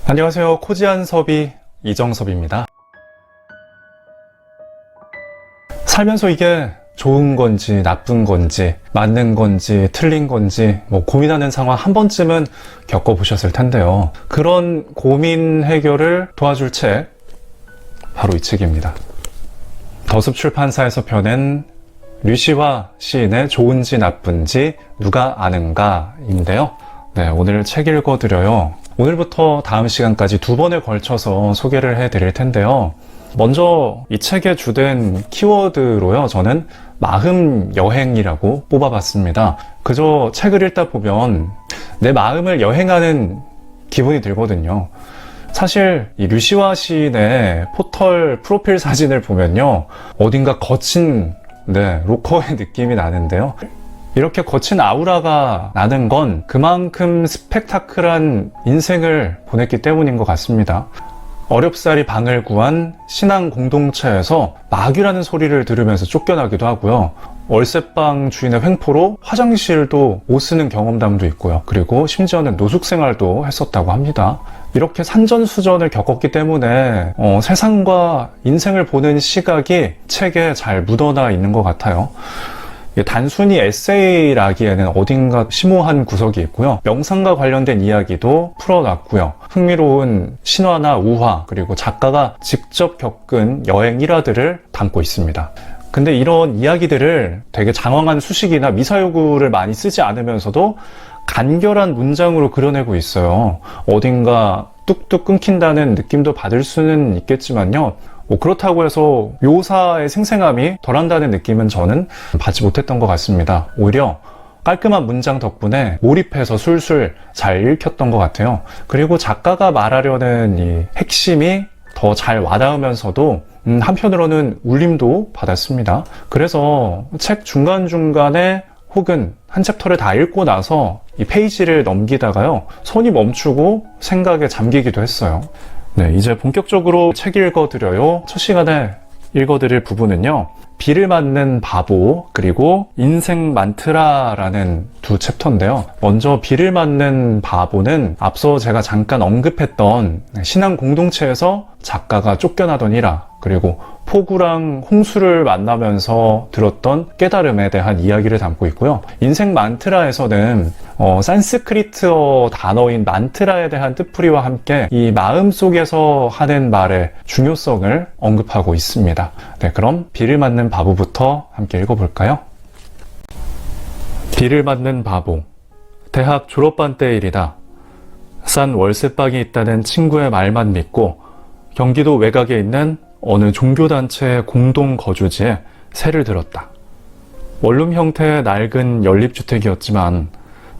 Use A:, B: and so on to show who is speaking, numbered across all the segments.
A: 안녕하세요. 코지안섭이 이정섭입니다. 살면서 이게 좋은 건지 나쁜 건지 맞는 건지 틀린 건지 고민하는 상황 한 번쯤은 겪어보셨을 텐데요. 그런 고민 해결을 도와줄 책, 바로 이 책입니다. 더습출판사에서 펴낸 류시화 시인의 좋은지 나쁜지 누가 아는가 인데요. 오늘 책 읽어드려요. 오늘부터 다음 시간까지 두 번에 걸쳐서 소개를 해드릴 텐데요. 먼저 이 책의 주된 키워드로요, 저는 마음 여행이라고 뽑아봤습니다. 그저 책을 읽다 보면 내 마음을 여행하는 기분이 들거든요. 사실 이 류시화 시인의 포털 프로필 사진을 보면요, 어딘가 거친 로커의 느낌이 나는데요. 이렇게 거친 아우라가 나는 건 그만큼 스펙타클한 인생을 보냈기 때문인 것 같습니다. 어렵사리 방을 구한 신앙 공동체에서 마귀라는 소리를 들으면서 쫓겨나기도 하고요. 월세방 주인의 횡포로 화장실도 못 쓰는 경험담도 있고요. 그리고 심지어는 노숙생활도 했었다고 합니다. 이렇게 산전수전을 겪었기 때문에 세상과 인생을 보는 시각이 책에 잘 묻어나 있는 것 같아요. 단순히 에세이라기에는 어딘가 심오한 구석이 있고요. 명상과 관련된 이야기도 풀어놨고요. 흥미로운 신화나 우화, 그리고 작가가 직접 겪은 여행 일화들을 담고 있습니다. 근데 이런 이야기들을 되게 장황한 수식이나 미사여구를 많이 쓰지 않으면서도 간결한 문장으로 그려내고 있어요. 어딘가 뚝뚝 끊긴다는 느낌도 받을 수는 있겠지만요. 그렇다고 해서 묘사의 생생함이 덜한다는 느낌은 저는 받지 못했던 것 같습니다. 오히려 깔끔한 문장 덕분에 몰입해서 술술 잘 읽혔던 것 같아요. 그리고 작가가 말하려는 이 핵심이 더 잘 와닿으면서도 한편으로는 울림도 받았습니다. 그래서 책 중간중간에 혹은 한 챕터를 다 읽고 나서 이 페이지를 넘기다가요, 손이 멈추고 생각에 잠기기도 했어요. 이제 본격적으로 책 읽어드려요. 첫 시간에 읽어드릴 부분은요, 비를 맞는 바보, 그리고 인생 만트라라는 두 챕터인데요. 먼저 비를 맞는 바보는 앞서 제가 잠깐 언급했던 신앙 공동체에서 작가가 쫓겨나던 일화, 그리고 폭우랑 홍수를 만나면서 들었던 깨달음에 대한 이야기를 담고 있고요. 인생 만트라에서는 산스크리트어 단어인 만트라에 대한 뜻풀이와 함께 이 마음속에서 하는 말의 중요성을 언급하고 있습니다. 그럼 비를 맞는 바보부터 함께 읽어볼까요? 비를 맞는 바보. 대학 졸업반 때 일이다. 싼 월세방이 있다는 친구의 말만 믿고 경기도 외곽에 있는 어느 종교단체의 공동 거주지에 세를 들었다. 원룸 형태의 낡은 연립주택이었지만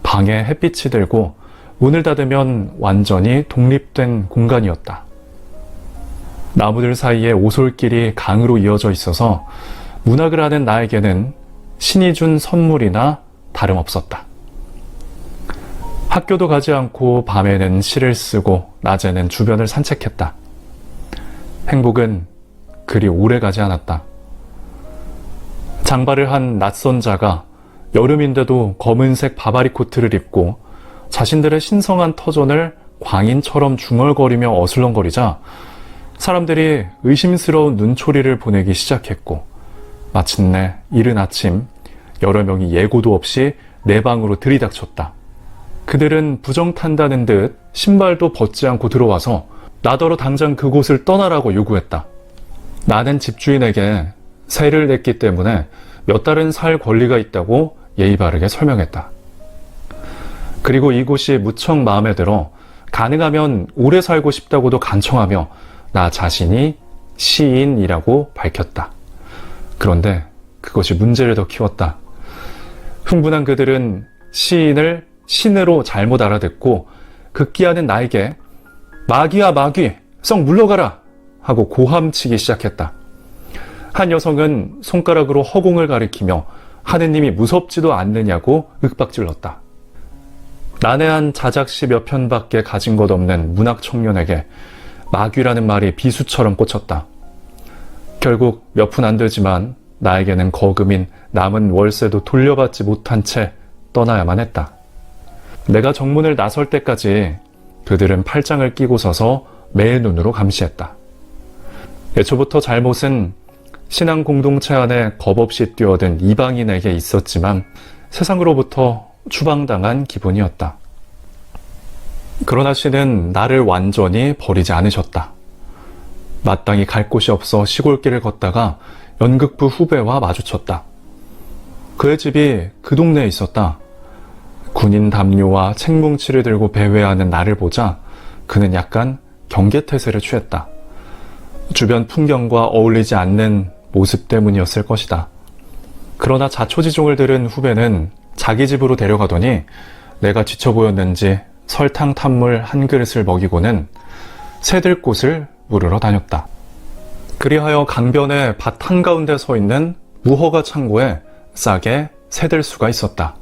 A: 방에 햇빛이 들고 문을 닫으면 완전히 독립된 공간이었다. 나무들 사이에 오솔길이 강으로 이어져 있어서 문학을 하는 나에게는 신이 준 선물이나 다름없었다. 학교도 가지 않고 밤에는 시를 쓰고 낮에는 주변을 산책했다. 행복은 그리 오래 가지 않았다. 장발을 한 낯선 자가 여름인데도 검은색 바바리 코트를 입고 자신들의 신성한 터전을 광인처럼 중얼거리며 어슬렁거리자 사람들이 의심스러운 눈초리를 보내기 시작했고, 마침내 이른 아침 여러 명이 예고도 없이 내 방으로 들이닥쳤다. 그들은 부정탄다는 듯 신발도 벗지 않고 들어와서 나더러 당장 그곳을 떠나라고 요구했다. 나는 집주인에게 세를 냈기 때문에 몇 달은 살 권리가 있다고 예의 바르게 설명했다. 그리고 이곳이 무척 마음에 들어 가능하면 오래 살고 싶다고도 간청하며 나 자신이 시인이라고 밝혔다. 그런데 그것이 문제를 더 키웠다. 흥분한 그들은 시인을 신으로 잘못 알아듣고 극기하는 나에게 마귀야 마귀, 썩 물러가라 하고 고함치기 시작했다. 한 여성은 손가락으로 허공을 가리키며 하느님이 무섭지도 않느냐고 윽박질렀다. 난해한 자작시 몇 편밖에 가진 것 없는 문학 청년에게 마귀라는 말이 비수처럼 꽂혔다. 결국 몇 푼 안 되지만 나에게는 거금인 남은 월세도 돌려받지 못한 채 떠나야만 했다. 내가 정문을 나설 때까지 그들은 팔짱을 끼고 서서 매의 눈으로 감시했다. 애초부터 잘못은 신앙 공동체 안에 겁없이 뛰어든 이방인에게 있었지만 세상으로부터 추방당한 기분이었다. 그러나 씨는 나를 완전히 버리지 않으셨다. 마땅히 갈 곳이 없어 시골길을 걷다가 연극부 후배와 마주쳤다. 그의 집이 그 동네에 있었다. 군인 담요와 책뭉치를 들고 배회하는 나를 보자 그는 약간 경계태세를 취했다. 주변 풍경과 어울리지 않는 모습 때문이었을 것이다. 그러나 자초지종을 들은 후배는 자기 집으로 데려가더니 내가 지쳐 보였는지 설탕 탄물 한 그릇을 먹이고는 새들꽃을 물으러 다녔다. 그리하여 강변의 밭 한가운데 서 있는 무허가 창고에 싸게 새들수가 있었다.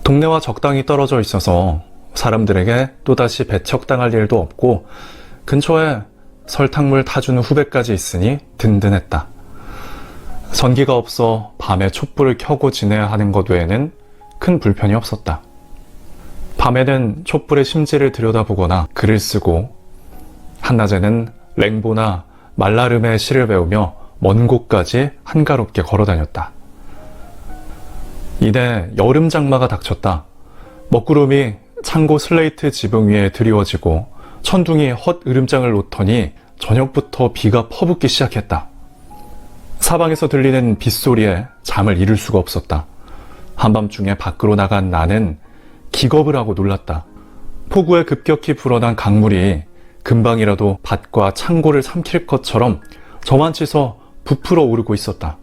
A: 동네와 적당히 떨어져 있어서 사람들에게 또다시 배척당할 일도 없고 근처에 설탕물 타주는 후배까지 있으니 든든했다. 전기가 없어 밤에 촛불을 켜고 지내야 하는 것 외에는 큰 불편이 없었다. 밤에는 촛불의 심지를 들여다보거나 글을 쓰고 한낮에는 랭보나 말라름의 시를 배우며 먼 곳까지 한가롭게 걸어다녔다. 이내 여름 장마가 닥쳤다. 먹구름이 창고 슬레이트 지붕 위에 드리워지고 천둥이 헛 으름장을 놓더니 저녁부터 비가 퍼붓기 시작했다. 사방에서 들리는 빗소리에 잠을 이룰 수가 없었다. 한밤중에 밖으로 나간 나는 기겁을 하고 놀랐다. 폭우에 급격히 불어난 강물이 금방이라도 밭과 창고를 삼킬 것처럼 저만치서 부풀어 오르고 있었다.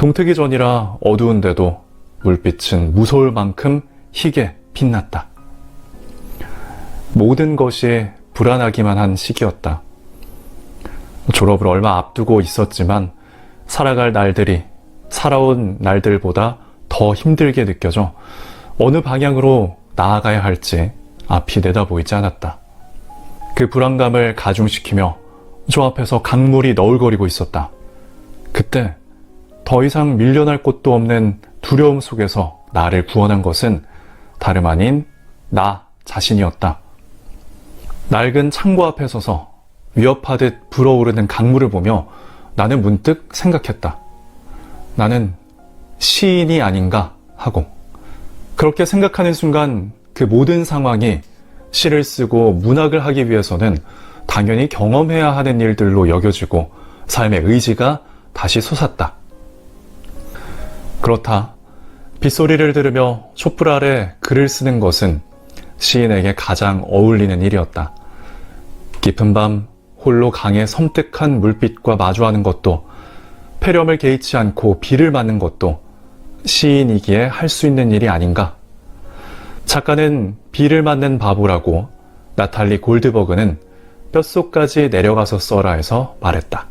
A: 동트기 전이라 어두운데도 물빛은 무서울 만큼 희게 빛났다. 모든 것이 불안하기만 한 시기였다. 졸업을 얼마 앞두고 있었지만 살아갈 날들이 살아온 날들보다 더 힘들게 느껴져 어느 방향으로 나아가야 할지 앞이 내다보이지 않았다. 그 불안감을 가중시키며 저 앞에서 강물이 너울거리고 있었다. 그때 더 이상 밀려날 곳도 없는 두려움 속에서 나를 구원한 것은 다름 아닌 나 자신이었다. 낡은 창고 앞에 서서 위협하듯 불어오르는 강물을 보며 나는 문득 생각했다. 나는 시인이 아닌가 하고. 그렇게 생각하는 순간 그 모든 상황이 시를 쓰고 문학을 하기 위해서는 당연히 경험해야 하는 일들로 여겨지고 삶의 의지가 다시 솟았다. 그렇다. 빗소리를 들으며 촛불 아래 글을 쓰는 것은 시인에게 가장 어울리는 일이었다. 깊은 밤 홀로 강의 섬뜩한 물빛과 마주하는 것도 폐렴을 개의치 않고 비를 맞는 것도 시인이기에 할 수 있는 일이 아닌가. 작가는 비를 맞는 바보라고 나탈리 골드버그는 뼛속까지 내려가서 써라 해서 말했다.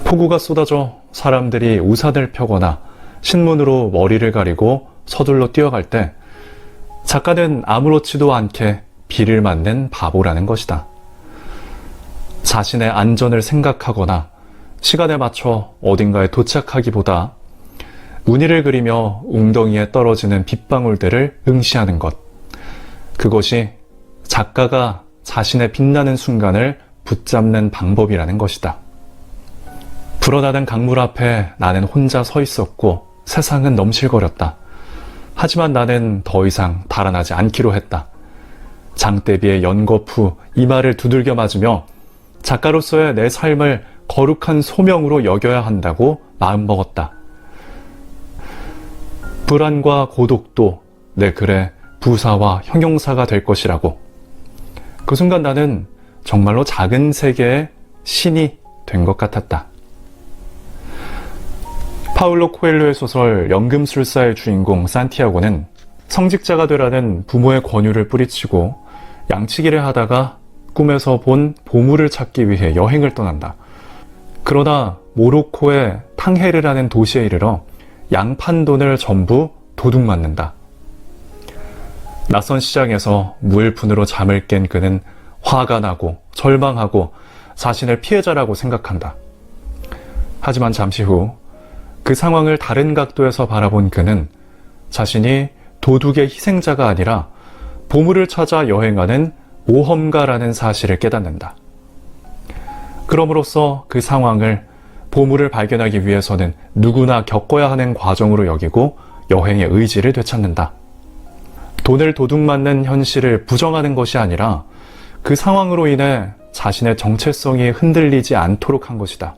A: 폭우가 쏟아져 사람들이 우산을 펴거나 신문으로 머리를 가리고 서둘러 뛰어갈 때 작가는 아무렇지도 않게 비를 맞는 바보라는 것이다. 자신의 안전을 생각하거나 시간에 맞춰 어딘가에 도착하기보다 무늬를 그리며 웅덩이에 떨어지는 빗방울들을 응시하는 것. 그것이 작가가 자신의 빛나는 순간을 붙잡는 방법이라는 것이다. 불어나는 강물 앞에 나는 혼자 서 있었고 세상은 넘실거렸다. 하지만 나는 더 이상 달아나지 않기로 했다. 장대비의 연거푸 이마를 두들겨 맞으며 작가로서의 내 삶을 거룩한 소명으로 여겨야 한다고 마음먹었다. 불안과 고독도 내 글의 부사와 형용사가 될 것이라고. 그 순간 나는 정말로 작은 세계의 신이 된 것 같았다. 파울로 코엘료의 소설 연금술사의 주인공 산티아고는 성직자가 되라는 부모의 권유를 뿌리치고 양치기를 하다가 꿈에서 본 보물을 찾기 위해 여행을 떠난다. 그러나 모로코의 탕헤르라는 도시에 이르러 양판돈을 전부 도둑맞는다. 낯선 시장에서 무일푼으로 잠을 깬 그는 화가 나고 절망하고 자신을 피해자라고 생각한다. 하지만 잠시 후 그 상황을 다른 각도에서 바라본 그는 자신이 도둑의 희생자가 아니라 보물을 찾아 여행하는 모험가라는 사실을 깨닫는다. 그럼으로써 그 상황을 보물을 발견하기 위해서는 누구나 겪어야 하는 과정으로 여기고 여행의 의지를 되찾는다. 돈을 도둑맞는 현실을 부정하는 것이 아니라 그 상황으로 인해 자신의 정체성이 흔들리지 않도록 한 것이다.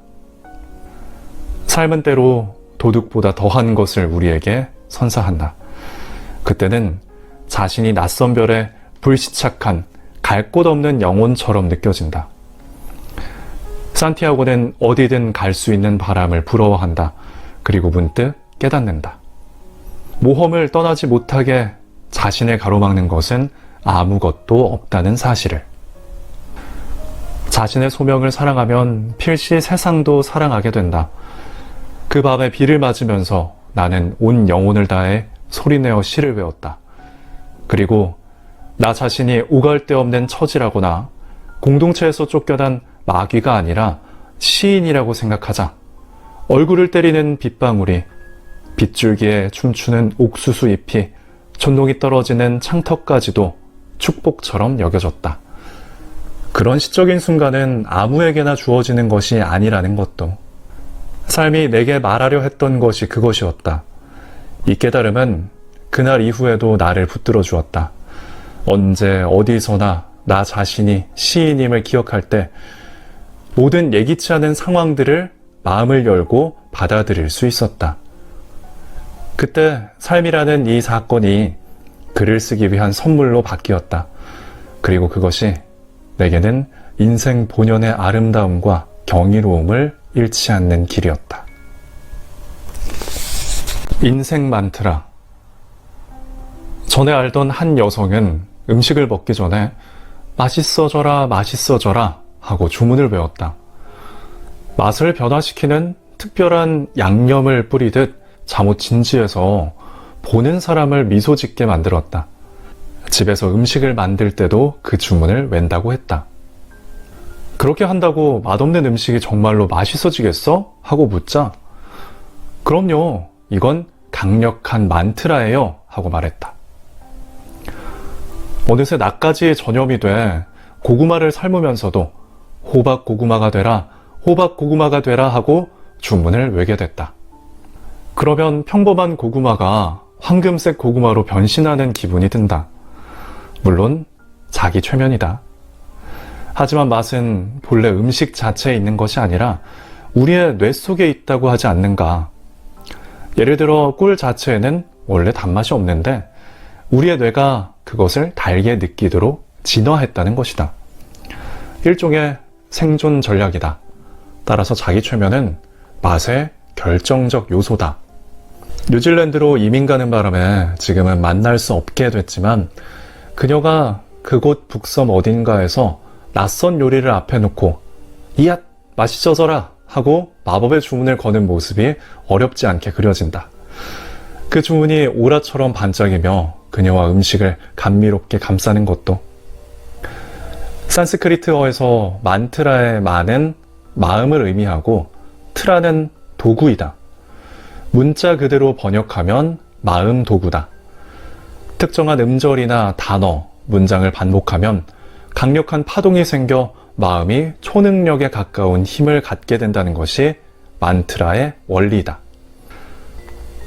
A: 삶은 때로 도둑보다 더한 것을 우리에게 선사한다. 그때는 자신이 낯선 별에 불시착한 갈 곳 없는 영혼처럼 느껴진다. 산티아고는 어디든 갈 수 있는 바람을 부러워한다. 그리고 문득 깨닫는다. 모험을 떠나지 못하게 자신을 가로막는 것은 아무것도 없다는 사실을. 자신의 소명을 사랑하면 필시 세상도 사랑하게 된다. 그 밤에 비를 맞으면서 나는 온 영혼을 다해 소리내어 시를 외웠다. 그리고 나 자신이 오갈 데 없는 처지라거나 공동체에서 쫓겨난 마귀가 아니라 시인이라고 생각하자. 얼굴을 때리는 빗방울이, 빗줄기에 춤추는 옥수수 잎이, 촌농이 떨어지는 창턱까지도 축복처럼 여겨졌다. 그런 시적인 순간은 아무에게나 주어지는 것이 아니라는 것도. 삶이 내게 말하려 했던 것이 그것이었다. 이 깨달음은 그날 이후에도 나를 붙들어 주었다. 언제 어디서나 나 자신이 시인임을 기억할 때 모든 예기치 않은 상황들을 마음을 열고 받아들일 수 있었다. 그때 삶이라는 이 사건이 글을 쓰기 위한 선물로 바뀌었다. 그리고 그것이 내게는 인생 본연의 아름다움과 경이로움을 잃지 않는 길이었다. 인생 만트라. 전에 알던 한 여성은 음식을 먹기 전에 맛있어져라 맛있어져라 하고 주문을 외웠다. 맛을 변화시키는 특별한 양념을 뿌리듯 잠옷 진지해서 보는 사람을 미소 짓게 만들었다. 집에서 음식을 만들 때도 그 주문을 웬다고 했다. 그렇게 한다고 맛없는 음식이 정말로 맛있어지겠어? 하고 묻자 그럼요, 이건 강력한 만트라예요 하고 말했다. 어느새 나까지 전염이 돼 고구마를 삶으면서도 호박 고구마가 되라, 호박 고구마가 되라 하고 주문을 외게 됐다. 그러면 평범한 고구마가 황금색 고구마로 변신하는 기분이 든다. 물론 자기 최면이다. 하지만 맛은 본래 음식 자체에 있는 것이 아니라 우리의 뇌 속에 있다고 하지 않는가. 예를 들어 꿀 자체에는 원래 단맛이 없는데 우리의 뇌가 그것을 달게 느끼도록 진화했다는 것이다. 일종의 생존 전략이다. 따라서 자기 최면은 맛의 결정적 요소다. 뉴질랜드로 이민 가는 바람에 지금은 만날 수 없게 됐지만 그녀가 그곳 북섬 어딘가에서 낯선 요리를 앞에 놓고 이앗 맛있어져라 하고 마법의 주문을 거는 모습이 어렵지 않게 그려진다. 그 주문이 오라처럼 반짝이며 그녀와 음식을 감미롭게 감싸는 것도. 산스크리트어에서 만트라의 만은 마음을 의미하고 트라는 도구이다. 문자 그대로 번역하면 마음 도구다. 특정한 음절이나 단어, 문장을 반복하면 강력한 파동이 생겨 마음이 초능력에 가까운 힘을 갖게 된다는 것이 만트라의 원리다.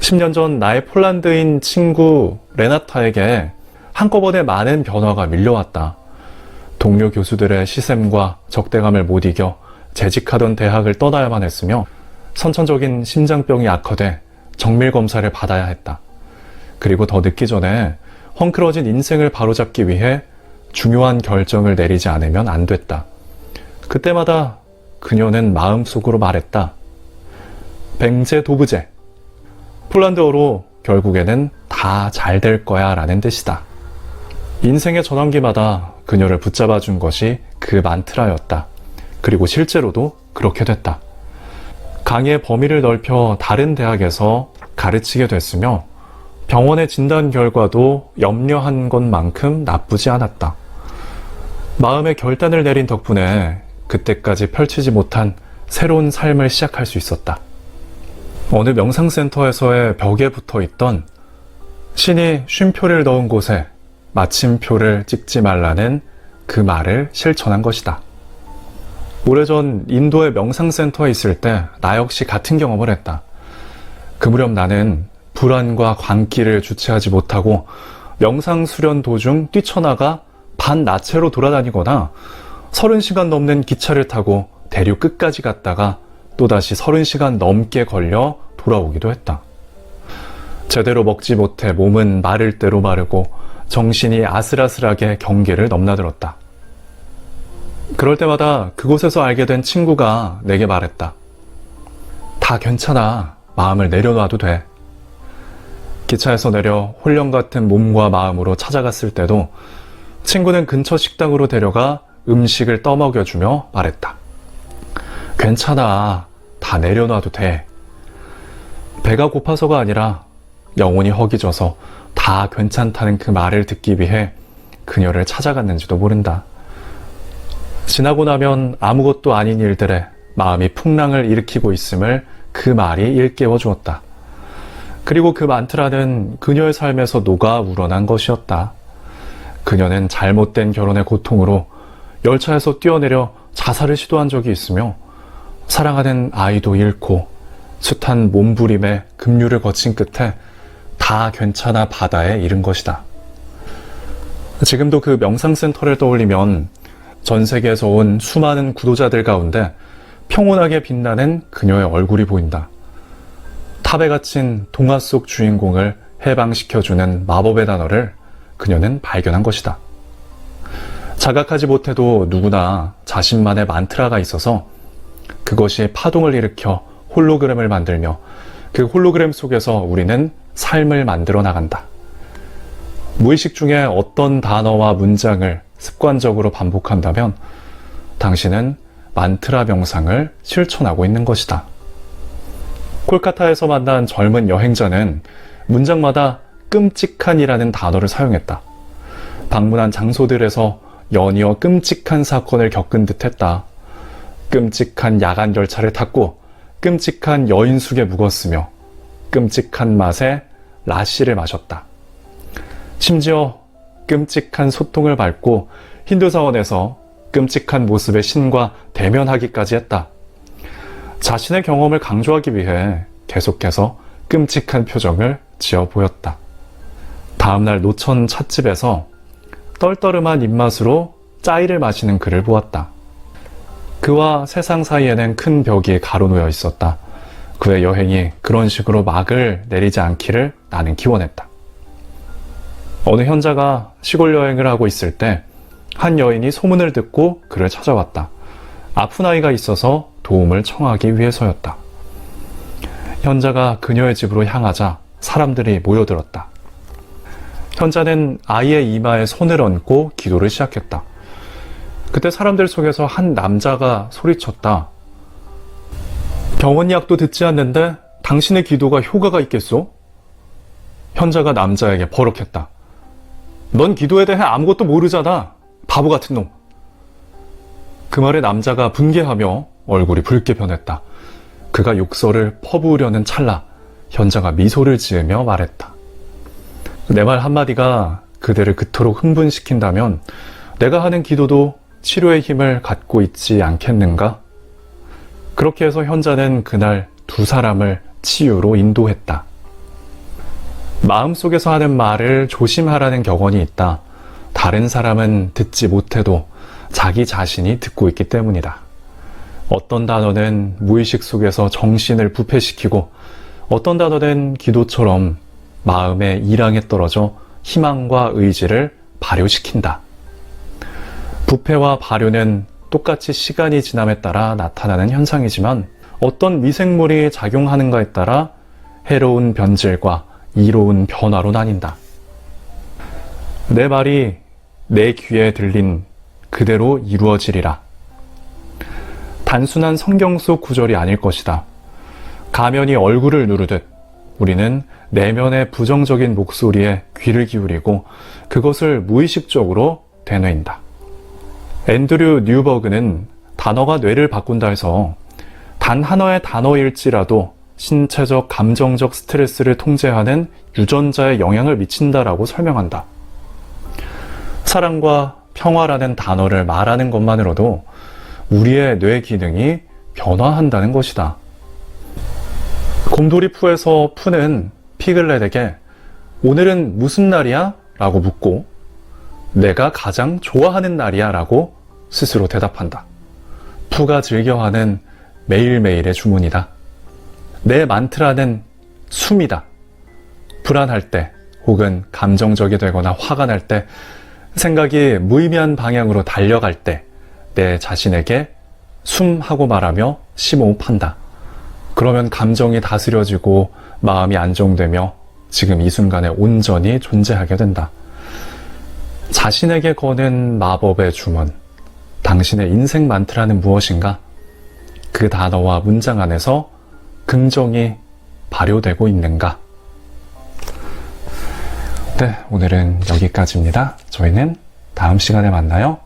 A: 10년 전 나의 폴란드인 친구 레나타에게 한꺼번에 많은 변화가 밀려왔다. 동료 교수들의 시샘과 적대감을 못 이겨 재직하던 대학을 떠나야만 했으며 선천적인 심장병이 악화돼 정밀검사를 받아야 했다. 그리고 더 늦기 전에 헝클어진 인생을 바로잡기 위해 중요한 결정을 내리지 않으면 안 됐다. 그때마다 그녀는 마음속으로 말했다. 뱅제 도브제. 폴란드어로 결국에는 다 잘 될 거야 라는 뜻이다. 인생의 전환기마다 그녀를 붙잡아 준 것이 그 만트라였다. 그리고 실제로도 그렇게 됐다. 강의의 범위를 넓혀 다른 대학에서 가르치게 됐으며 병원의 진단 결과도 염려한 것만큼 나쁘지 않았다. 마음의 결단을 내린 덕분에 그때까지 펼치지 못한 새로운 삶을 시작할 수 있었다. 어느 명상센터에서의 벽에 붙어 있던 신이 쉼표를 넣은 곳에 마침표를 찍지 말라는 그 말을 실천한 것이다. 오래전 인도의 명상센터에 있을 때 나 역시 같은 경험을 했다. 그 무렵 나는 불안과 광기를 주체하지 못하고 명상 수련 도중 뛰쳐나가 반나체로 돌아다니거나 30시간 넘는 기차를 타고 대륙 끝까지 갔다가 또다시 30시간 넘게 걸려 돌아오기도 했다. 제대로 먹지 못해 몸은 마를 대로 마르고 정신이 아슬아슬하게 경계를 넘나들었다. 그럴 때마다 그곳에서 알게 된 친구가 내게 말했다. 다 괜찮아. 마음을 내려놔도 돼. 기차에서 내려 홀령 같은 몸과 마음으로 찾아갔을 때도 친구는 근처 식당으로 데려가 음식을 떠먹여주며 말했다. 괜찮아. 다 내려놔도 돼. 배가 고파서가 아니라 영혼이 허기져서 다 괜찮다는 그 말을 듣기 위해 그녀를 찾아갔는지도 모른다. 지나고 나면 아무것도 아닌 일들에 마음이 풍랑을 일으키고 있음을 그 말이 일깨워 주었다. 그리고 그 만트라는 그녀의 삶에서 녹아 우러난 것이었다. 그녀는 잘못된 결혼의 고통으로 열차에서 뛰어내려 자살을 시도한 적이 있으며 사랑하는 아이도 잃고 숱한 몸부림에 급류를 거친 끝에 다 괜찮아 바다에 이른 것이다. 지금도 그 명상센터를 떠올리면 전 세계에서 온 수많은 구도자들 가운데 평온하게 빛나는 그녀의 얼굴이 보인다. 탑에 갇힌 동화 속 주인공을 해방시켜주는 마법의 단어를 그녀는 발견한 것이다. 자각하지 못해도 누구나 자신만의 만트라가 있어서 그것이 파동을 일으켜 홀로그램을 만들며 그 홀로그램 속에서 우리는 삶을 만들어 나간다. 무의식 중에 어떤 단어와 문장을 습관적으로 반복한다면 당신은 만트라 명상을 실천하고 있는 것이다. 콜카타에서 만난 젊은 여행자는 문장마다 끔찍한이라는 단어를 사용했다. 방문한 장소들에서 연이어 끔찍한 사건을 겪은 듯 했다. 끔찍한 야간 열차를 탔고 끔찍한 여인숙에 묵었으며 끔찍한 맛에 라시를 마셨다. 심지어 끔찍한 소통을 밟고 힌두 사원에서 끔찍한 모습의 신과 대면하기까지 했다. 자신의 경험을 강조하기 위해 계속해서 끔찍한 표정을 지어 보였다. 다음날 노천 찻집에서 떨떠름한 입맛으로 짜이를 마시는 그를 보았다. 그와 세상 사이에는 큰 벽이 가로놓여 있었다. 그의 여행이 그런 식으로 막을 내리지 않기를 나는 기원했다. 어느 현자가 시골 여행을 하고 있을 때 한 여인이 소문을 듣고 그를 찾아왔다. 아픈 아이가 있어서 도움을 청하기 위해서였다. 현자가 그녀의 집으로 향하자 사람들이 모여들었다. 현자는 아이의 이마에 손을 얹고 기도를 시작했다. 그때 사람들 속에서 한 남자가 소리쳤다. 병원 약도 듣지 않는데 당신의 기도가 효과가 있겠소? 현자가 남자에게 버럭했다. 넌 기도에 대해 아무것도 모르잖아. 바보 같은 놈. 그 말에 남자가 분개하며 얼굴이 붉게 변했다. 그가 욕설을 퍼부으려는 찰나 현자가 미소를 지으며 말했다. 내 말 한마디가 그대를 그토록 흥분시킨다면 내가 하는 기도도 치료의 힘을 갖고 있지 않겠는가? 그렇게 해서 현자는 그날 두 사람을 치유로 인도했다. 마음속에서 하는 말을 조심하라는 격언이 있다. 다른 사람은 듣지 못해도 자기 자신이 듣고 있기 때문이다. 어떤 단어는 무의식 속에서 정신을 부패시키고 어떤 단어는 기도처럼 마음의 이랑에 떨어져 희망과 의지를 발효시킨다. 부패와 발효는 똑같이 시간이 지남에 따라 나타나는 현상이지만 어떤 미생물이 작용하는가에 따라 해로운 변질과 이로운 변화로 나뉜다. 내 말이 내 귀에 들린 그대로 이루어지리라. 단순한 성경 속 구절이 아닐 것이다. 가면이 얼굴을 누르듯 우리는 내면의 부정적인 목소리에 귀를 기울이고 그것을 무의식적으로 되뇌인다. 앤드류 뉴버그는 단어가 뇌를 바꾼다 해서 단 하나의 단어일지라도 신체적, 감정적 스트레스를 통제하는 유전자에 영향을 미친다라고 설명한다. 사랑과 평화라는 단어를 말하는 것만으로도 우리의 뇌 기능이 변화한다는 것이다. 곰돌이푸에서 푸는 피글렛에게 오늘은 무슨 날이야? 라고 묻고 내가 가장 좋아하는 날이야 라고 스스로 대답한다. 푸가 즐겨하는 매일매일의 주문이다. 내 만트라는 숨이다. 불안할 때 혹은 감정적이 되거나 화가 날 때 생각이 무의미한 방향으로 달려갈 때 내 자신에게 숨하고 말하며 심호흡한다. 그러면 감정이 다스려지고 마음이 안정되며 지금 이 순간에 온전히 존재하게 된다. 자신에게 거는 마법의 주문, 당신의 인생 만트라는 무엇인가? 그 단어와 문장 안에서 긍정이 발효되고 있는가? 네, 오늘은 여기까지입니다. 저희는 다음 시간에 만나요.